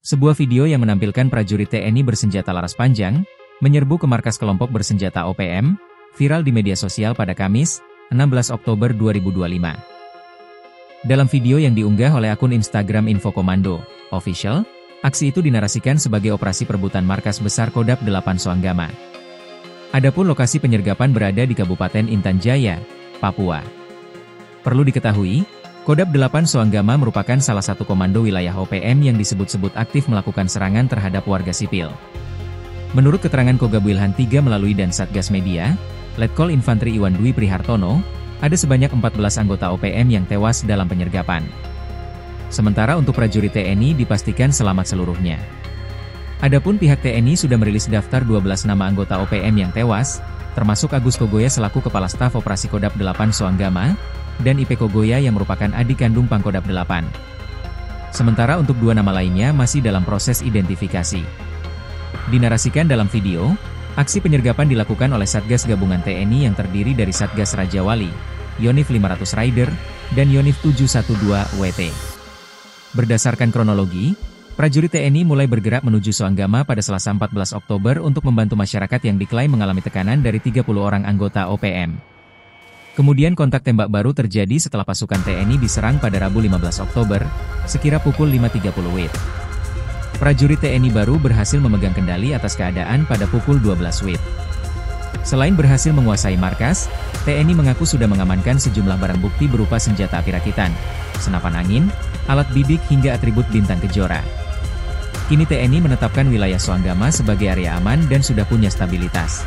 Sebuah video yang menampilkan prajurit TNI bersenjata laras panjang, menyerbu ke markas kelompok bersenjata OPM, viral di media sosial pada Kamis, 16 Oktober 2025. Dalam video yang diunggah oleh akun Instagram Infokomando Official, aksi itu dinarasikan sebagai operasi perebutan markas besar Kodap 8 Soanggama. Adapun lokasi penyergapan berada di Kabupaten Intan Jaya, Papua. Perlu diketahui, Kodap 8 Soanggama merupakan salah satu komando wilayah OPM yang disebut-sebut aktif melakukan serangan terhadap warga sipil. Menurut keterangan Kogab Wilhan III melalui dan Satgas Media, Letkol Infantri Iwan Dwi Prihartono, ada sebanyak 14 anggota OPM yang tewas dalam penyergapan. Sementara untuk prajurit TNI dipastikan selamat seluruhnya. Adapun pihak TNI sudah merilis daftar 12 nama anggota OPM yang tewas, termasuk Agus Kogoya selaku Kepala Staf Operasi Kodap 8 Soanggama, dan IP Kogoya yang merupakan adik kandung Pangkodap 8. Sementara untuk dua nama lainnya masih dalam proses identifikasi. Dinarasikan dalam video, aksi penyergapan dilakukan oleh Satgas Gabungan TNI yang terdiri dari Satgas Raja Wali, Yonif 500 Rider, dan Yonif 712 WT. Berdasarkan kronologi, prajurit TNI mulai bergerak menuju Soanggama pada Selasa 14 Oktober untuk membantu masyarakat yang diklaim mengalami tekanan dari 30 orang anggota OPM. Kemudian kontak tembak baru terjadi setelah pasukan TNI diserang pada Rabu 15 Oktober, sekira pukul 5.30 WIB. Prajurit TNI baru berhasil memegang kendali atas keadaan pada pukul 12 WIB. Selain berhasil menguasai markas, TNI mengaku sudah mengamankan sejumlah barang bukti berupa senjata api rakitan, senapan angin, alat bidik hingga atribut bintang kejora. Kini TNI menetapkan wilayah Soanggama sebagai area aman dan sudah punya stabilitas.